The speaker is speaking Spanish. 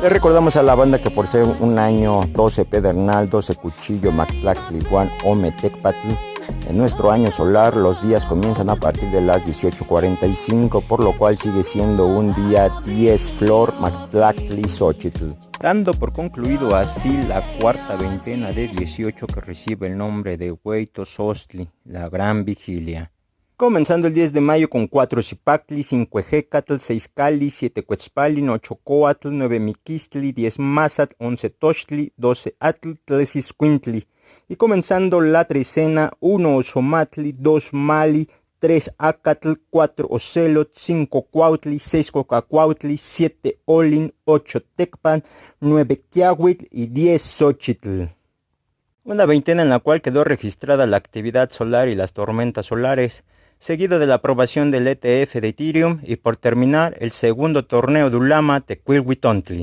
Le recordamos a la banda que por ser un año 12 Pedernal, 12 Cuchillo, Mactlactli, Juan, Ometecpatl, en nuestro año solar los días comienzan a partir de las 18:45, por lo cual sigue siendo un día 10 Flor Mactlactli Xochitl. Dando por concluido así la cuarta veintena de 18 que recibe el nombre de Hueytosostli, la Gran Vigilia. Comenzando el 10 de mayo con 4 Xipactli, 5 Ejecatl, 6 Cali, 7 Cuetzpalin, 8 Coatl, 9 Miquistli, 10 Mazat, 11 Tochtli, 12 Atl, 13 Iscuintli. Y comenzando la trecena, 1 Osomatli, 2 Mali, 3 Acatl, 4 Ocelot, 5 Cuautli, 6 Cocacuautli, 7 Olin, 8 Tecpan, 9 Quiahuitl y 10 Xochitl. Una veintena en la cual quedó registrada la actividad solar y las tormentas solares, seguido de la aprobación del ETF de Ethereum y por terminar el segundo torneo de Ulama Tecuilhuitontli.